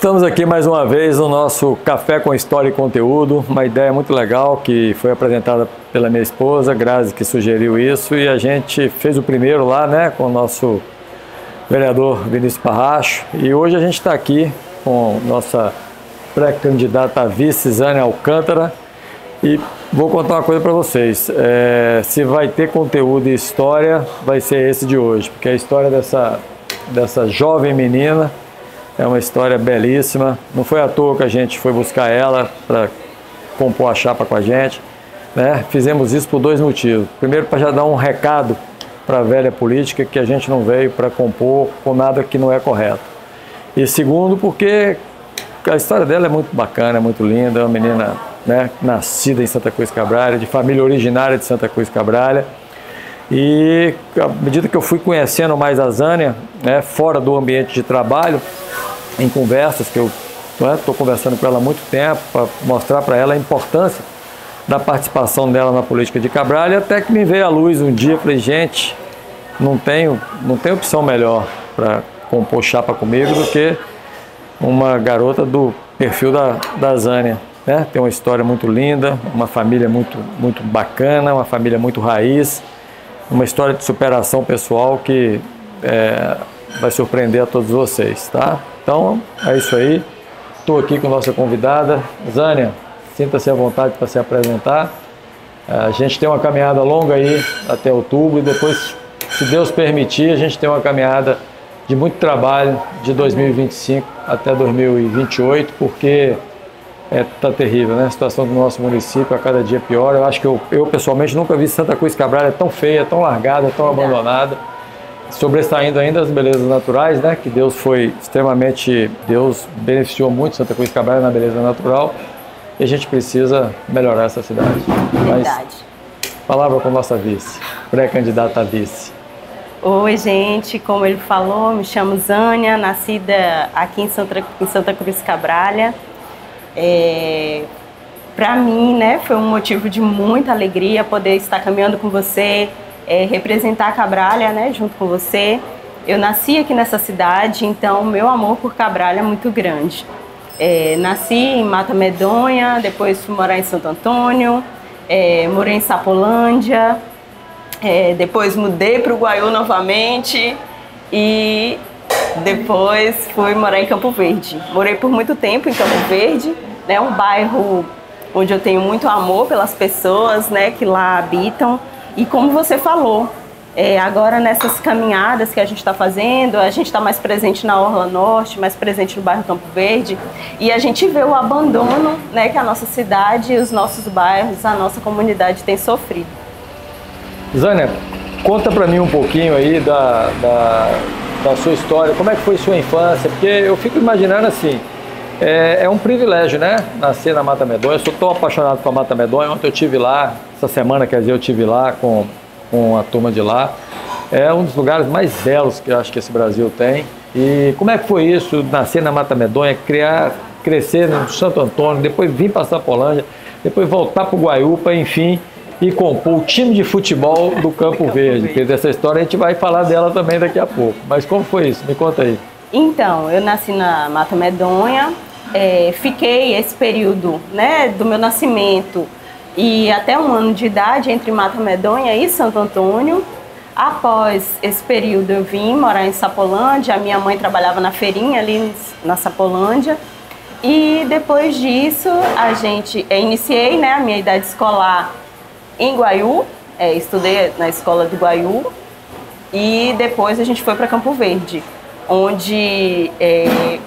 Estamos aqui mais uma vez no nosso Café com História e Conteúdo, uma ideia muito legal que foi apresentada pela minha esposa, Grazi, que sugeriu isso, e a gente fez o primeiro lá, né, com o nosso vereador Vinícius Parracho, e hoje a gente está aqui com nossa pré-candidata a vice, Zânia Alcântara, e vou contar uma coisa para vocês, se vai ter conteúdo e história, vai ser esse de hoje, porque a história dessa jovem menina é uma história belíssima. Não foi à toa que a gente foi buscar ela para compor a chapa com a gente, né? Fizemos isso por dois motivos. Primeiro, para já dar um recado para a velha política que a gente não veio para compor com nada que não é correto. E segundo, porque a história dela é muito bacana, é muito linda. É uma menina, né, nascida em Santa Cruz Cabrália, de família originária de Santa Cruz Cabrália. E à medida que eu fui conhecendo mais a Zânia, né, fora do ambiente de trabalho, em conversas que eu estou conversando com ela há muito tempo, para mostrar para ela a importância da participação dela na política de Cabrália, até que me veio à luz um dia, falei, gente, não tem opção melhor para compor chapa comigo do que uma garota do perfil da Zânia, né? Tem uma história muito linda, uma família muito bacana, uma família muito raiz, uma história de superação pessoal que vai surpreender a todos vocês, tá? Então, é isso aí. Estou aqui com a nossa convidada. Zânia, sinta-se à vontade para se apresentar. A gente tem uma caminhada longa aí até outubro e depois, se Deus permitir, a gente tem uma caminhada de muito trabalho de 2025 até 2028, porque tá terrível, né? A situação do nosso município a cada dia pior. Eu acho que eu pessoalmente nunca vi Santa Cruz Cabrália tão feia, tão largada, tão abandonada, sobressaindo ainda as belezas naturais, né? Que Deus beneficiou muito Santa Cruz Cabrália na beleza natural, e a gente precisa melhorar essa cidade. Verdade. Mas, palavra com nossa vice, pré-candidata a vice. Oi, gente, como ele falou, me chamo Zânia, nascida aqui em Santa Cruz Cabrália. Para mim, né, foi um motivo de muita alegria poder estar caminhando com você, representar a Cabrália, né, junto com você. Eu nasci aqui nessa cidade, então meu amor por Cabrália é muito grande. Nasci em Mata Medonha, depois fui morar em Santo Antônio, morei em Sapolândia, depois mudei para o Guaiú novamente e depois fui morar em Campo Verde. Morei por muito tempo em Campo Verde, né, um bairro onde eu tenho muito amor pelas pessoas, né, que lá habitam. E como você falou, agora nessas caminhadas que a gente está fazendo, a gente está mais presente na Orla Norte, mais presente no bairro Campo Verde, e a gente vê o abandono, né, que a nossa cidade, os nossos bairros, a nossa comunidade tem sofrido. Zânia, conta para mim um pouquinho aí da sua história, como é que foi sua infância, porque eu fico imaginando assim, é um privilégio, né, nascer na Mata Medonha. Eu sou tão apaixonado por Mata Medonha. Ontem eu estive lá, essa semana, quer dizer, eu estive lá com a turma de lá. É um dos lugares mais belos que eu acho que esse Brasil tem. E como é que foi isso, nascer na Mata Medonha, crescer no Santo Antônio, depois vir para Sapolândia, depois voltar para o Guaiúpa, enfim, e compor o time de futebol do Campo Verde? Porque dessa história a gente vai falar dela também daqui a pouco. Mas como foi isso? Me conta aí. Então, eu nasci na Mata Medonha, fiquei esse período, né, do meu nascimento e até 1 ano de idade entre Mata Medonha e Santo Antônio. Após esse período eu vim morar em Sapolândia, a minha mãe trabalhava na feirinha ali na Sapolândia. E depois disso iniciei, né, a minha idade escolar em Guaiú, estudei na escola do Guaiú e depois a gente foi para Campo Verde, onde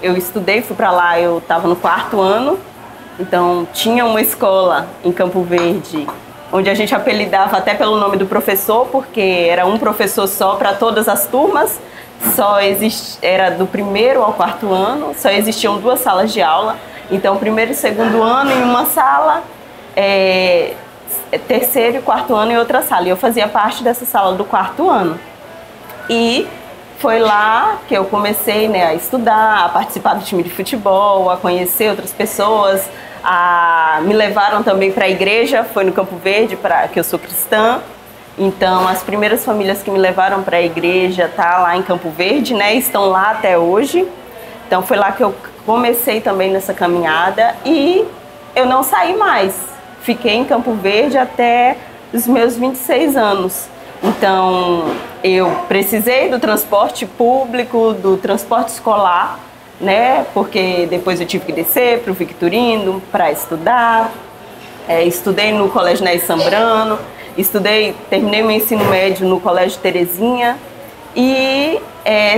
eu estudei, fui para lá, eu estava no 4º ano, então tinha uma escola em Campo Verde, onde a gente apelidava até pelo nome do professor, porque era um professor só para todas as turmas, era do 1º ao 4º ano, só existiam 2 salas de aula, então 1º e 2º ano em uma sala, 3º e 4º ano em outra sala, e eu fazia parte dessa sala do 4º ano. E foi lá que eu comecei, né, a estudar, a participar do time de futebol, a conhecer outras pessoas, me levaram também para a igreja, foi no Campo Verde, que eu sou cristã. Então, as primeiras famílias que me levaram para a igreja tá lá em Campo Verde, né, estão lá até hoje. Então, foi lá que eu comecei também nessa caminhada e eu não saí mais. Fiquei em Campo Verde até os meus 26 anos. Então, eu precisei do transporte público, do transporte escolar, né? Porque depois eu tive que descer para o Victorino para estudar. Estudei no Colégio Nélio Sambrano, terminei meu ensino médio no Colégio Terezinha e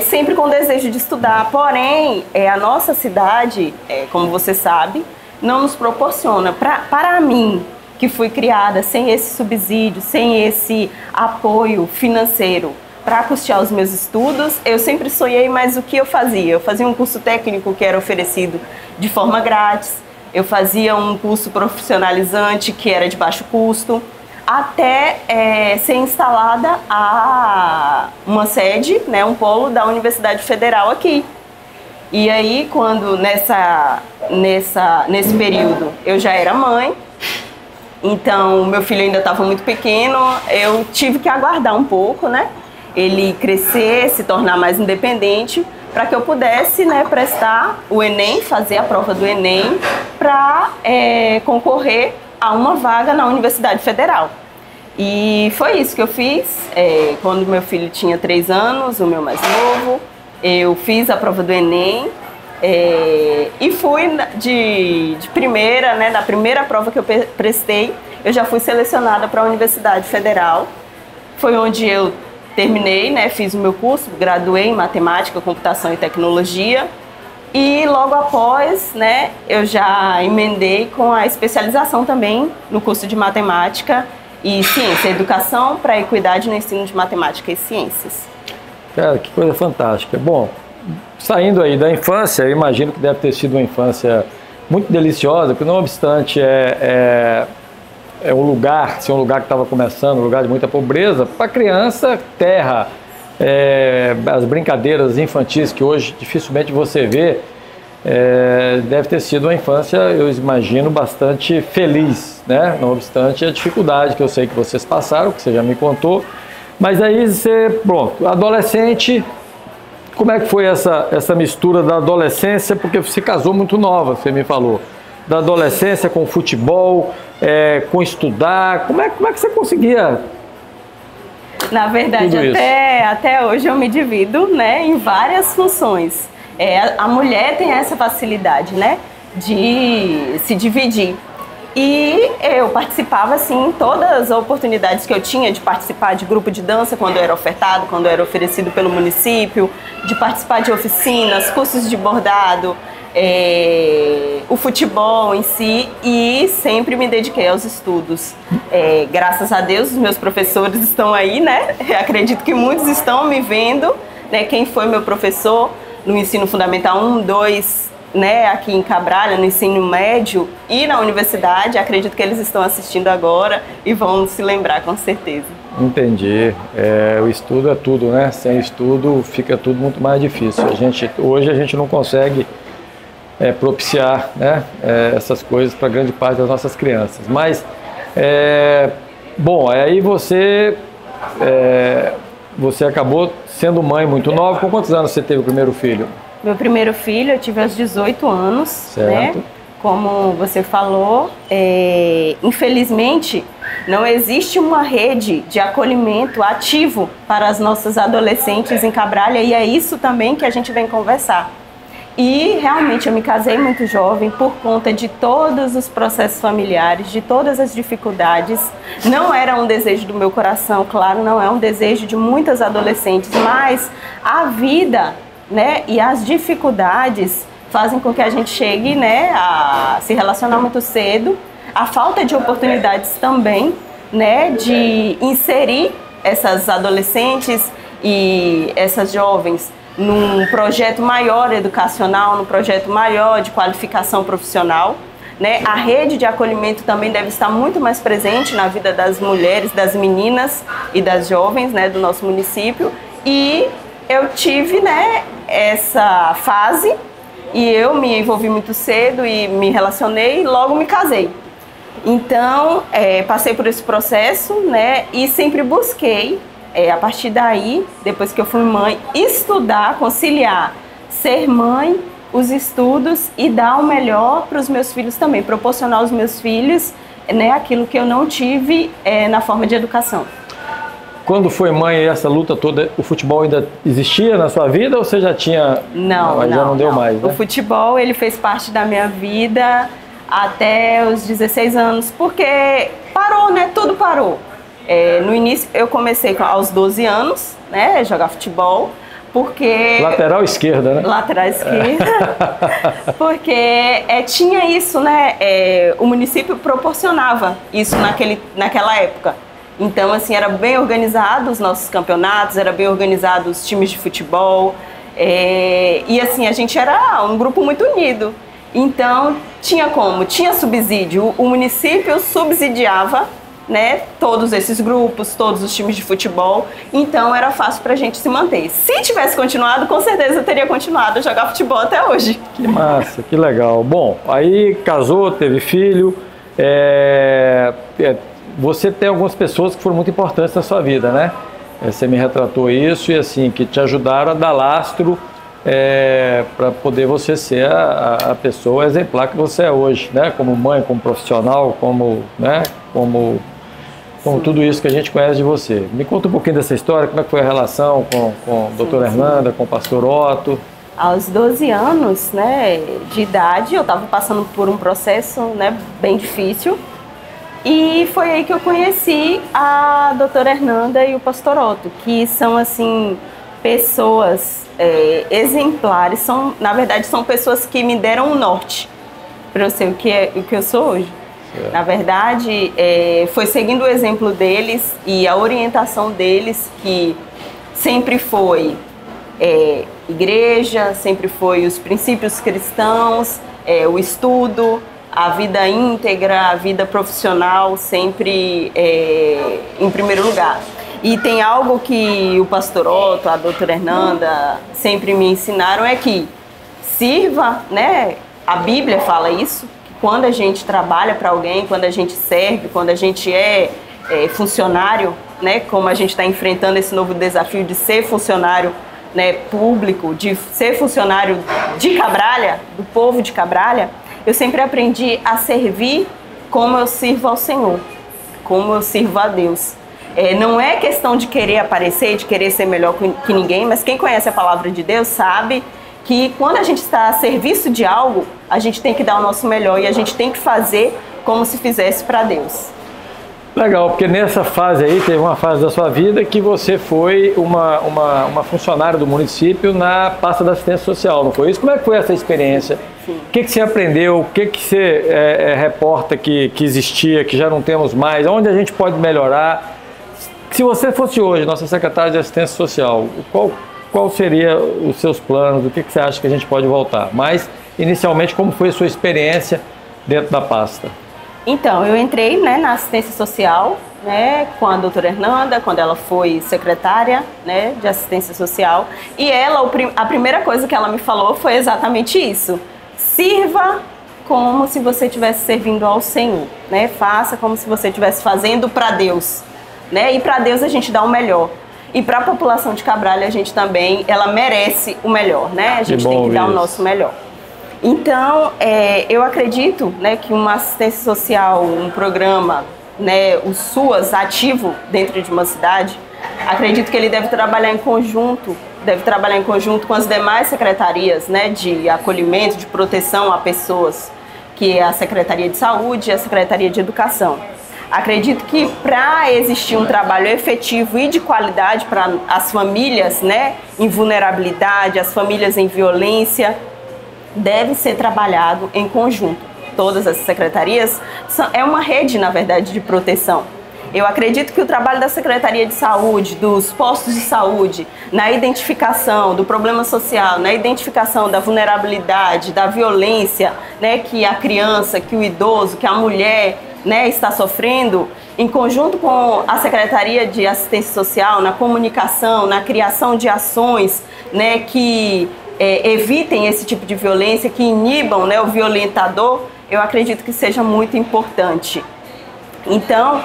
sempre com desejo de estudar. Porém, a nossa cidade, como você sabe, não nos proporciona. Para mim, que fui criada sem esse subsídio, sem esse apoio financeiro para custear os meus estudos, eu sempre sonhei, mas o que eu fazia? Eu fazia um curso técnico que era oferecido de forma grátis, eu fazia um curso profissionalizante que era de baixo custo, até ser instalada uma sede, né, um polo da Universidade Federal aqui. E aí, quando nesse período eu já era mãe, então meu filho ainda estava muito pequeno, eu tive que aguardar um pouco, né? Ele crescer, se tornar mais independente, para que eu pudesse, né, prestar o Enem, fazer a prova do Enem, para concorrer a uma vaga na Universidade Federal. E foi isso que eu fiz. Quando meu filho tinha 3 anos, o meu mais novo, eu fiz a prova do Enem. E fui de primeira, né, na primeira prova que eu prestei, eu já fui selecionada para a Universidade Federal. Foi onde eu terminei, né, fiz o meu curso, graduei em Matemática, Computação e Tecnologia. E logo após, né, eu já emendei com a especialização também no curso de Matemática e Ciência, Educação para a Equidade no Ensino de Matemática e Ciências. Cara, que coisa fantástica. Bom, saindo aí da infância, eu imagino que deve ter sido uma infância muito deliciosa, porque não obstante um lugar, se um lugar que estava começando, um lugar de muita pobreza, para criança, terra, as brincadeiras infantis que hoje dificilmente você vê, deve ter sido uma infância, eu imagino, bastante feliz, né? Não obstante a dificuldade que eu sei que vocês passaram, que você já me contou, mas aí você, pronto, adolescente. Como é que foi essa mistura da adolescência, porque você casou muito nova, você me falou, da adolescência com futebol, com estudar, como é que você conseguia? Na verdade, até hoje eu me divido, né, em várias funções. A mulher tem essa facilidade, né, de se dividir. E eu participava, assim, em todas as oportunidades que eu tinha de participar de grupo de dança quando eu era ofertado, quando eu era oferecido pelo município, de participar de oficinas, cursos de bordado, o futebol em si, e sempre me dediquei aos estudos. Graças a Deus, os meus professores estão aí, né? Acredito que muitos estão me vendo, né? Quem foi meu professor no ensino fundamental 1, 2, né, aqui em Cabralha, no ensino médio e na universidade, acredito que eles estão assistindo agora e vão se lembrar com certeza. Entendi. O estudo é tudo, né? Sem estudo fica tudo muito mais difícil. Hoje a gente não consegue propiciar, né, essas coisas para grande parte das nossas crianças. Mas, bom, aí você acabou sendo mãe muito nova. Com quantos anos você teve o primeiro filho? Meu primeiro filho eu tive aos 18 anos, certo, né? Como você falou, infelizmente não existe uma rede de acolhimento ativo para as nossas adolescentes em Cabralha, e é isso também que a gente vem conversar. E realmente eu me casei muito jovem por conta de todos os processos familiares, de todas as dificuldades. Não era um desejo do meu coração, claro, não é um desejo de muitas adolescentes, mas a vida, né, e as dificuldades fazem com que a gente chegue, né, a se relacionar muito cedo. A falta de oportunidades também, né, de inserir essas adolescentes e essas jovens num projeto maior educacional, num projeto maior de qualificação profissional, né? A rede de acolhimento também deve estar muito mais presente na vida das mulheres, das meninas e das jovens, né, do nosso município. E eu tive, né, essa fase e eu me envolvi muito cedo e me relacionei e logo me casei. Então, passei por esse processo, né, e sempre busquei, a partir daí, depois que eu fui mãe, estudar, conciliar ser mãe os estudos e dar o melhor para os meus filhos também, proporcionar aos meus filhos, né, aquilo que eu não tive na forma de educação. Quando foi mãe, essa luta toda, o futebol ainda existia na sua vida ou você já tinha... Já não deu mais, né? O futebol, ele fez parte da minha vida até os 16 anos, porque parou, né? Tudo parou. No início, eu comecei aos 12 anos, né, jogar futebol, porque... Lateral esquerda, né? Lateral esquerda. Porque tinha isso, né? O município proporcionava isso naquela época. Então, assim, era bem organizado os nossos campeonatos, era bem organizado os times de futebol. E, assim, a gente era um grupo muito unido. Então, tinha subsídio. O município subsidiava, né, todos esses grupos, todos os times de futebol. Então, era fácil pra gente se manter. Se tivesse continuado, com certeza eu teria continuado a jogar futebol até hoje. Que massa, que legal. Bom, aí casou, teve filho. Você tem algumas pessoas que foram muito importantes na sua vida, né? Você me retratou isso e assim, que te ajudaram a dar lastro para poder você ser a pessoa exemplar que você é hoje, né? Como mãe, como profissional, né? como tudo isso que a gente conhece de você. Me conta um pouquinho dessa história, como é que foi a relação com a doutora Hernanda, com o pastor Otto. Aos 12 anos, né, de idade, eu estava passando por um processo, né, bem difícil. E foi aí que eu conheci a doutora Hernanda e o pastor Otto, que são, assim, pessoas exemplares, na verdade, são pessoas que me deram um norte para eu ser o que eu sou hoje. Na verdade, foi seguindo o exemplo deles e a orientação deles, que sempre foi igreja, sempre foi os princípios cristãos, o estudo, a vida íntegra, a vida profissional, sempre em primeiro lugar. E tem algo que o pastor Otto, a doutora Hernanda sempre me ensinaram, é que sirva, né? A Bíblia fala isso, que quando a gente trabalha para alguém, quando a gente serve, quando a gente é funcionário, né? Como a gente está enfrentando esse novo desafio de ser funcionário, né, público, de ser funcionário de Cabralha, do povo de Cabralha, eu sempre aprendi a servir como eu sirvo ao Senhor, como eu sirvo a Deus. Não é questão de querer aparecer, de querer ser melhor que ninguém, mas quem conhece a palavra de Deus sabe que quando a gente está a serviço de algo, a gente tem que dar o nosso melhor e a gente tem que fazer como se fizesse para Deus. Legal, porque nessa fase aí, teve uma fase da sua vida que você foi uma funcionária do município na pasta da assistência social, não foi isso? Como é que foi essa experiência? Sim. O que você aprendeu? O que você reporta que existia, que já não temos mais? Onde a gente pode melhorar? Se você fosse hoje nossa secretária de assistência social, qual seria os seus planos? O que você acha que a gente pode voltar? Mas, inicialmente, como foi a sua experiência dentro da pasta? Então, eu entrei, né, na assistência social, né, com a doutora Hernanda, quando ela foi secretária, né, de assistência social. E ela, a primeira coisa que ela me falou foi exatamente isso. Sirva como se você estivesse servindo ao Senhor, né? Faça como se você estivesse fazendo para Deus, né? E para Deus a gente dá o melhor. E para a população de Cabralha a gente também, ela merece o melhor, né? A gente tem que dar o nosso melhor. Então, eu acredito, né, que uma assistência social, um programa, né, o SUAS ativo dentro de uma cidade, acredito que ele deve trabalhar em conjunto com as demais secretarias, né, de acolhimento, de proteção a pessoas, que é a Secretaria de Saúde e a Secretaria de Educação. Acredito que para existir um trabalho efetivo e de qualidade para as famílias, né, em vulnerabilidade, as famílias em violência, deve ser trabalhado em conjunto. Todas as secretarias é uma rede, na verdade, de proteção. Eu acredito que o trabalho da Secretaria de Saúde, dos postos de saúde, na identificação do problema social, na identificação da vulnerabilidade, da violência, né, que a criança, que o idoso, que a mulher, né, está sofrendo, em conjunto com a Secretaria de Assistência Social, na comunicação, na criação de ações, né, que evitem esse tipo de violência, que inibam, né, o violentador, eu acredito que seja muito importante. Então,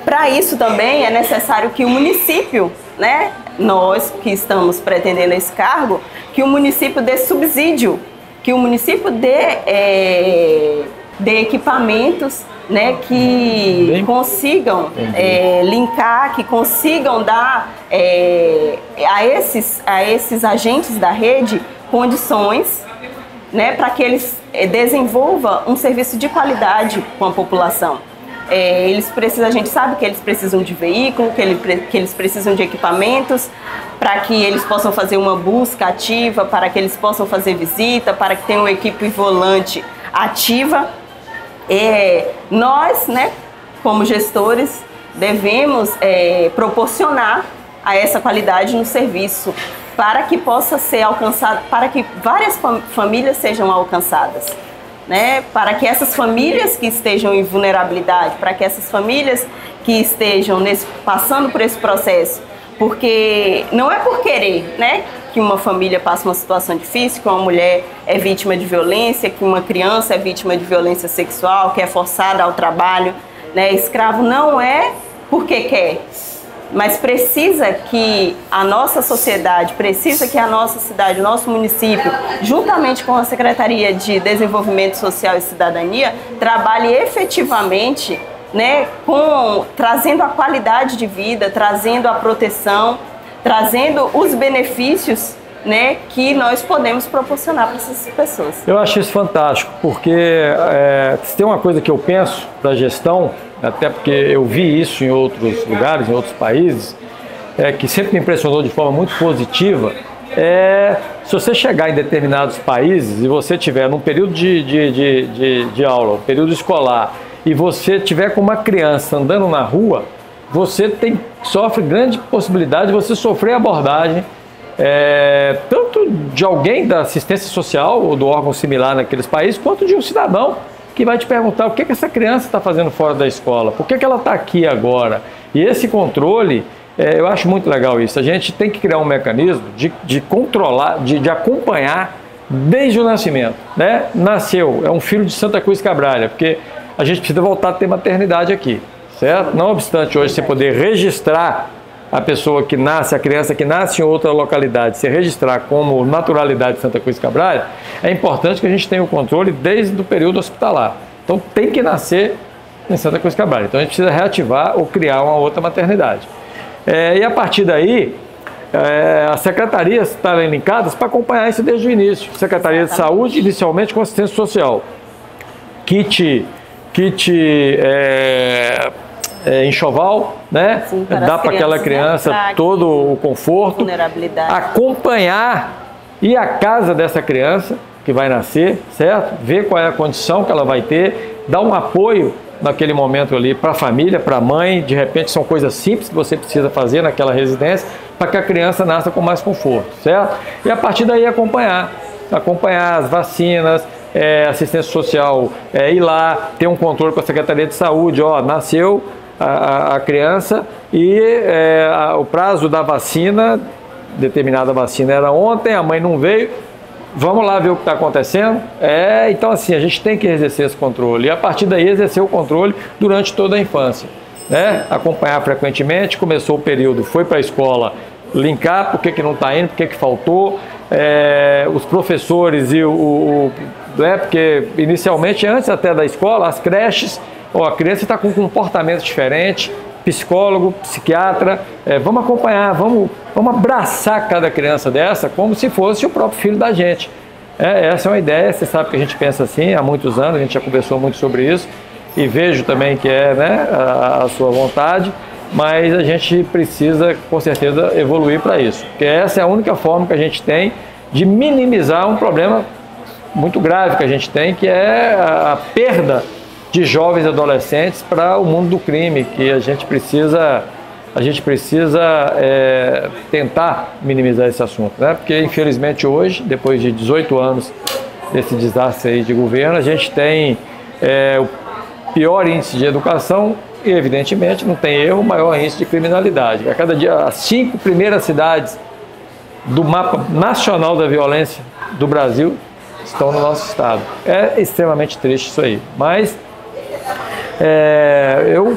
para isso também é necessário que o município, né, nós que estamos pretendendo esse cargo, que o município dê subsídio que o município dê equipamentos, né, que consigam linkar, que consigam dar a esses agentes da rede condições, né, para que eles desenvolvam um serviço de qualidade com a população. A gente sabe que eles precisam de veículo, que eles precisam de equipamentos para que eles possam fazer uma busca ativa, para que eles possam fazer visita, para que tenha uma equipe volante ativa. Nós, né, como gestores, devemos proporcionar a essa qualidade no serviço para que possa ser alcançado, para que várias famílias sejam alcançadas, né? Para que essas famílias que estejam em vulnerabilidade, para que essas famílias que estejam passando por esse processo, porque não é por querer, né, que uma família passa uma situação difícil, que uma mulher é vítima de violência, que uma criança é vítima de violência sexual, que é forçada ao trabalho, né? Escravo não é porque quer, mas precisa que a nossa sociedade, precisa que a nossa cidade, o nosso município, juntamente com a Secretaria de Desenvolvimento Social e Cidadania, trabalhe efetivamente, né, trazendo a qualidade de vida, trazendo a proteção, trazendo os benefícios, né, que nós podemos proporcionar para essas pessoas. Eu acho isso fantástico, porque se tem uma coisa que eu penso da gestão, até porque eu vi isso em outros lugares, em outros países, que sempre me impressionou de forma muito positiva, se você chegar em determinados países e você tiver num período de aula, um período escolar, e você tiver com uma criança andando na rua, você sofre grande possibilidade de você sofrer abordagem, tanto de alguém da assistência social ou do órgão similar naqueles países, quanto de um cidadão que vai te perguntar o que essa criança está fazendo fora da escola, por que ela está aqui agora. E esse controle, eu acho muito legal isso. A gente tem que criar um mecanismo de controlar, de acompanhar desde o nascimento, né? Nasceu, é um filho de Santa Cruz Cabralha, porque a gente precisa voltar a ter maternidade aqui, certo? Não obstante hoje você poder registrar a pessoa que nasce, a criança que nasce em outra localidade, se registrar como naturalidade de Santa Cruz Cabralha, é importante que a gente tenha o controle desde o período hospitalar. Então tem que nascer em Santa Cruz Cabralha. Então a gente precisa reativar ou criar uma outra maternidade. E a partir daí, as secretarias estarem linkadas para acompanhar isso desde o início. Secretaria de Saúde, inicialmente com assistência social. Kit enxoval, né? Sim, dá para aquela criança, né, todo o conforto, acompanhar e a casa dessa criança que vai nascer, certo? Ver qual é a condição que ela vai ter, dar um apoio naquele momento ali para a família, para a mãe, de repente são coisas simples que você precisa fazer naquela residência para que a criança nasça com mais conforto, certo? E a partir daí acompanhar as vacinas, assistência social, ir lá, ter um controle com a Secretaria de Saúde, nasceu a criança e o prazo da vacina, determinada vacina era ontem, a mãe não veio, vamos lá ver o que está acontecendo. Então assim, a gente tem que exercer esse controle e a partir daí exercer o controle durante toda a infância, né? Acompanhar frequentemente, começou o período, foi para a escola, linkar por que não está indo, por que faltou, os professores e porque inicialmente, antes até da escola, as creches, a criança está com um comportamento diferente, psicólogo, psiquiatra, vamos acompanhar, vamos abraçar cada criança dessa como se fosse o próprio filho da gente. Essa é uma ideia, você sabe que a gente pensa assim há muitos anos, a gente já conversou muito sobre isso e vejo também que né, a sua vontade, mas a gente precisa com certeza evoluir para isso, porque essa é a única forma que a gente tem de minimizar um problema muito grave que a gente tem, que é a perda de jovens e adolescentes para o mundo do crime, que a gente precisa tentar minimizar esse assunto, né? Porque infelizmente hoje, depois de 18 anos desse desastre aí de governo, a gente tem o pior índice de educação e evidentemente não tem erro, o maior índice de criminalidade. A cada dia, as 5 primeiras cidades do mapa nacional da violência do Brasil estão no nosso estado. É extremamente triste isso aí, mas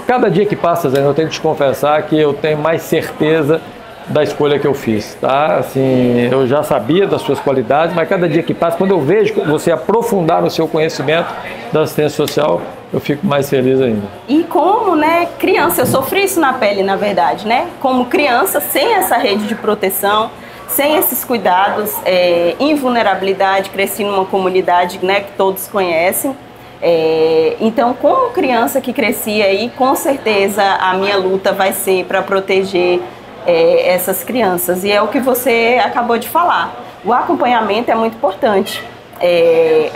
cada dia que passa, Zé, eu tenho que te confessar que eu tenho mais certeza da escolha que eu fiz, tá? Assim, eu já sabia das suas qualidades, mas cada dia que passa, quando eu vejo você aprofundar no seu conhecimento da assistência social, eu fico mais feliz ainda. E como, né, criança, eu sofri isso na pele, na verdade, né? Como criança, sem essa rede de proteção, sem esses cuidados, em vulnerabilidade, cresci numa comunidade, né, que todos conhecem. Então, como criança que cresci aí, com certeza a minha luta vai ser para proteger essas crianças. E é o que você acabou de falar. O acompanhamento é muito importante.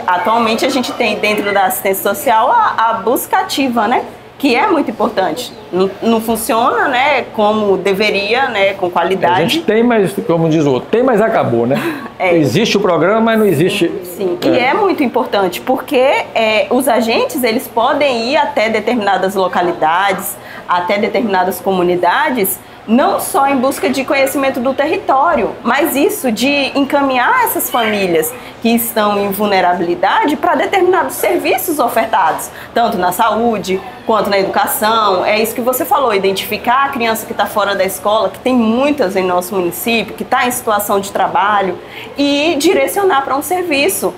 Atualmente a gente tem dentro da assistência social a busca ativa, né? Que é muito importante. Não funciona, né, como deveria, né, com qualidade. A gente tem, mas, como diz o outro, tem, mas acabou, né? Existe o programa, mas não existe... Sim. E é muito importante, porque os agentes, eles podem ir até determinadas localidades, até determinadas comunidades, não só em busca de conhecimento do território, mas isso de encaminhar essas famílias que estão em vulnerabilidade para determinados serviços ofertados, tanto na saúde quanto na educação. É isso que você falou, identificar a criança que está fora da escola, que tem muitas em nosso município, que está em situação de trabalho, e direcionar para um serviço.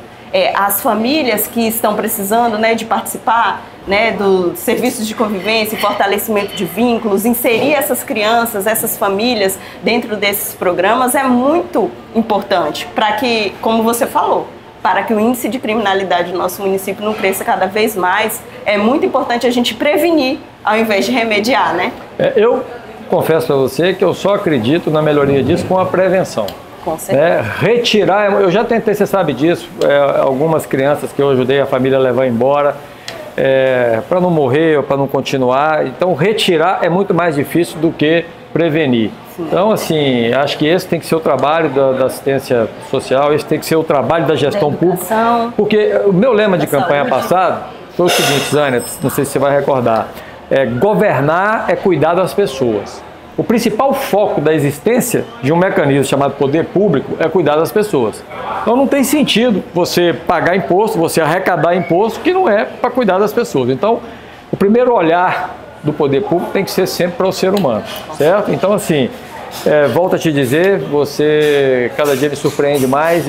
As famílias que estão precisando, né, de participar, né, dos serviços de convivência e fortalecimento de vínculos, inserir essas crianças, essas famílias dentro desses programas é muito importante para que, como você falou, para que o índice de criminalidade do nosso município não cresça cada vez mais, é muito importante a gente prevenir ao invés de remediar, né? Eu confesso para você que eu só acredito na melhoria disso com a prevenção. Com certeza. Retirar, eu já tentei, você sabe disso, algumas crianças que eu ajudei a família a levar embora, para não morrer ou para não continuar. Então, retirar é muito mais difícil do que prevenir. Sim. Então, assim, acho que esse tem que ser o trabalho da assistência social, esse tem que ser o trabalho da gestão pública. Porque o meu lema de campanha passada foi o seguinte, Zânia, não sei se você vai recordar, governar é cuidar das pessoas. O principal foco da existência de um mecanismo chamado poder público é cuidar das pessoas. Então não tem sentido você pagar imposto, você arrecadar imposto que não é para cuidar das pessoas. Então, o primeiro olhar do poder público tem que ser sempre para o ser humano, certo? Então, assim, volto a te dizer, você cada dia me surpreende mais,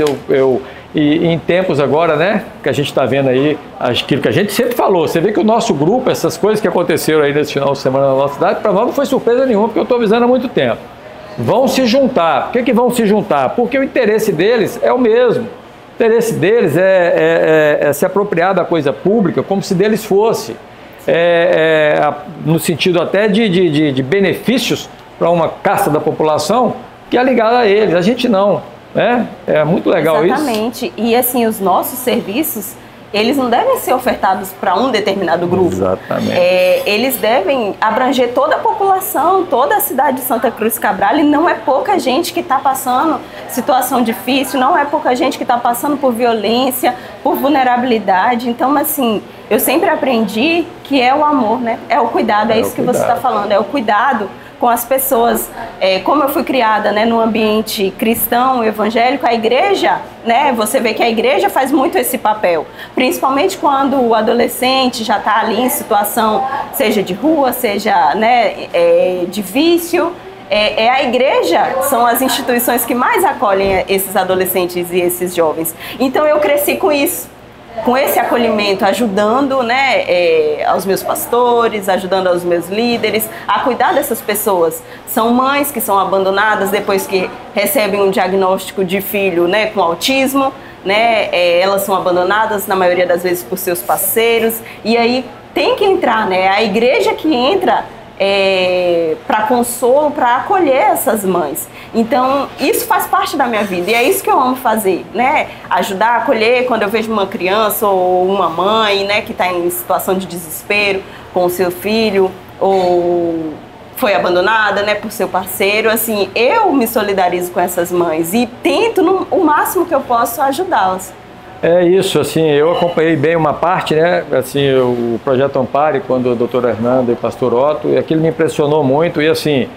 e em tempos agora, né, que a gente está vendo aí, aquilo que a gente sempre falou, você vê que o nosso grupo, essas coisas que aconteceram aí nesse final de semana na nossa cidade, para nós não foi surpresa nenhuma, porque eu estou avisando há muito tempo. Vão se juntar. Por que vão se juntar? Porque o interesse deles é o mesmo. O interesse deles é se apropriar da coisa pública como se deles fosse. No sentido até de benefícios para uma casta da população que é ligada a eles. A gente não. É muito legal. Exatamente. Isso. E assim, os nossos serviços, eles não devem ser ofertados para um determinado grupo. Exatamente. Eles devem abranger toda a população, toda a cidade de Santa Cruz Cabral, e não é pouca gente que está passando situação difícil, não é pouca gente que está passando por violência, por vulnerabilidade. Então, assim, eu sempre aprendi que é o amor, né? É o cuidado, é isso que você está falando, é o cuidado com as pessoas. Como eu fui criada, né, no ambiente cristão, evangélico, a igreja, né, você vê que a igreja faz muito esse papel, principalmente quando o adolescente já está ali em situação, seja de rua, seja, né, de vício. A igreja são as instituições que mais acolhem esses adolescentes e esses jovens. Então eu cresci com isso, com esse acolhimento, ajudando, né, aos meus pastores, ajudando aos meus líderes a cuidar dessas pessoas. São mães que são abandonadas depois que recebem um diagnóstico de filho, né, com autismo, né, elas são abandonadas na maioria das vezes por seus parceiros, e aí tem que entrar, né, a igreja que entra para consolo, para acolher essas mães. Então, isso faz parte da minha vida e é isso que eu amo fazer, né? Ajudar a acolher quando eu vejo uma criança ou uma mãe, né, que está em situação de desespero com o seu filho ou foi abandonada, né, por seu parceiro. Assim, eu me solidarizo com essas mães e tento o máximo que eu posso ajudá-las. É isso, assim, eu acompanhei bem uma parte, né, assim, o Projeto Ampare, quando a doutora Hernanda e o pastor Otto, e aquilo me impressionou muito, e assim,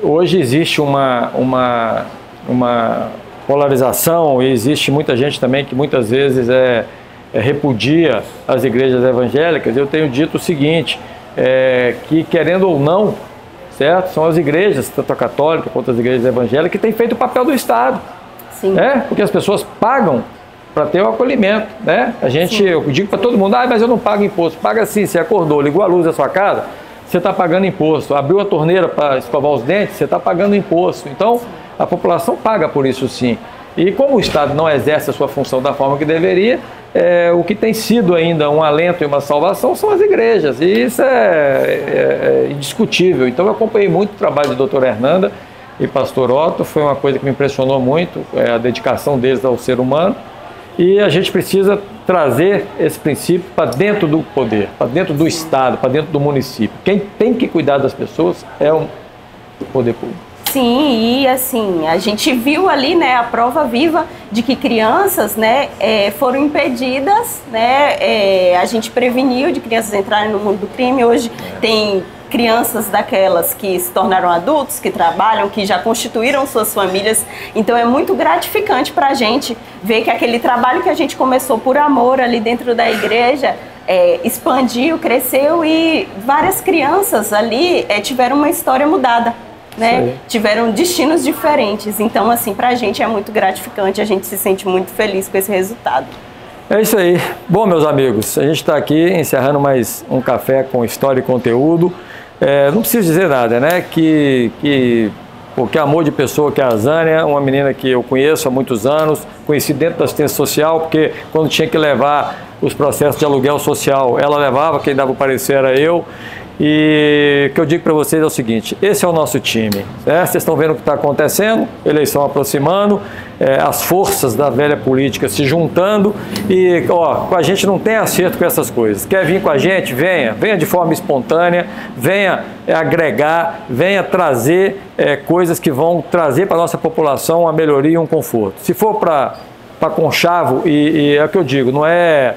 hoje existe uma polarização, e existe muita gente também que muitas vezes repudia as igrejas evangélicas. Eu tenho dito o seguinte, que querendo ou não, certo? São as igrejas, tanto a católica quanto as igrejas evangélicas, que têm feito o papel do Estado. Sim. Né? Porque as pessoas pagam para ter o acolhimento, né? A gente, eu digo para todo mundo, mas eu não pago imposto. Paga sim, você acordou, ligou a luz da sua casa, você está pagando imposto. Abriu a torneira para escovar os dentes, você está pagando imposto. Então, a população paga por isso sim. E como o Estado não exerce a sua função da forma que deveria, o que tem sido ainda um alento e uma salvação são as igrejas. E isso é indiscutível. Então, eu acompanhei muito o trabalho da doutora Hernanda e pastor Otto. Foi uma coisa que me impressionou muito, a dedicação deles ao ser humano. E a gente precisa trazer esse princípio para dentro do poder, para dentro do Estado, para dentro do município. Quem tem que cuidar das pessoas é o poder público. Sim, e assim, a gente viu ali, né, a prova viva de que crianças, né, foram impedidas, né, a gente preveniu de crianças entrarem no mundo do crime. Hoje tem crianças daquelas que se tornaram adultos, que trabalham, que já constituíram suas famílias. Então é muito gratificante para a gente ver que aquele trabalho que a gente começou por amor ali dentro da igreja expandiu, cresceu, e várias crianças ali tiveram uma história mudada, né? Tiveram destinos diferentes. Então, assim, para a gente é muito gratificante, a gente se sente muito feliz com esse resultado. É isso aí. Bom, meus amigos, a gente está aqui encerrando mais um Café com História e Conteúdo. Não preciso dizer nada, né? Que amor de pessoa que é a Zânia, uma menina que eu conheço há muitos anos, conheci dentro da assistência social, porque quando tinha que levar os processos de aluguel social, ela levava, quem dava o parecer era eu. E o que eu digo para vocês é o seguinte: esse é o nosso time, né? Vocês estão vendo o que está acontecendo, eleição aproximando, as forças da velha política se juntando, e com a gente não tem acerto com essas coisas. Quer vir com a gente? Venha de forma espontânea, venha agregar, venha trazer coisas que vão trazer para a nossa população uma melhoria e um conforto. Se for para conchavo, e é o que eu digo, não é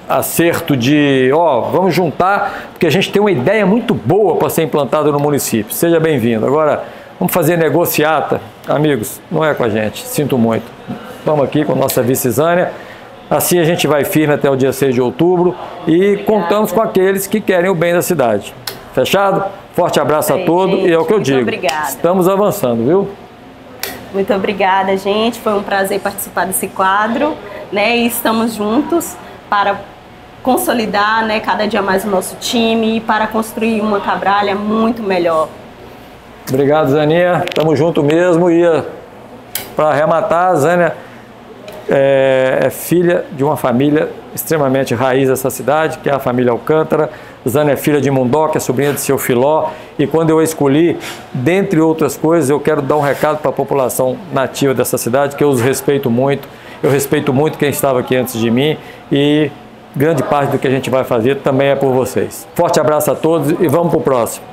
acerto de, vamos juntar, porque a gente tem uma ideia muito boa para ser implantada no município. Seja bem-vindo. Agora, vamos fazer negociata? Amigos, não é com a gente, sinto muito. Estamos aqui com a nossa vice Zânia. Assim a gente vai firme até o dia 6 de outubro e contamos com aqueles que querem o bem da cidade. Fechado? Forte abraço a todos, e é o que eu digo. Obrigada. Estamos avançando, viu? Muito obrigada, gente. Foi um prazer participar desse quadro, né? E estamos juntos para consolidar, né, cada dia mais o nosso time e para construir uma Cabralha muito melhor. Obrigado, Zaninha. Tamo junto mesmo. E para arrematar, a Zânia é filha de uma família extremamente raiz dessa cidade, que é a família Alcântara. Zânia é filha de Mundoca, é sobrinha de seu Filó. E quando eu a escolhi, dentre outras coisas, eu quero dar um recado para a população nativa dessa cidade, que eu os respeito muito. Eu respeito muito quem estava aqui antes de mim, e grande parte do que a gente vai fazer também é por vocês. Forte abraço a todos e vamos para o próximo.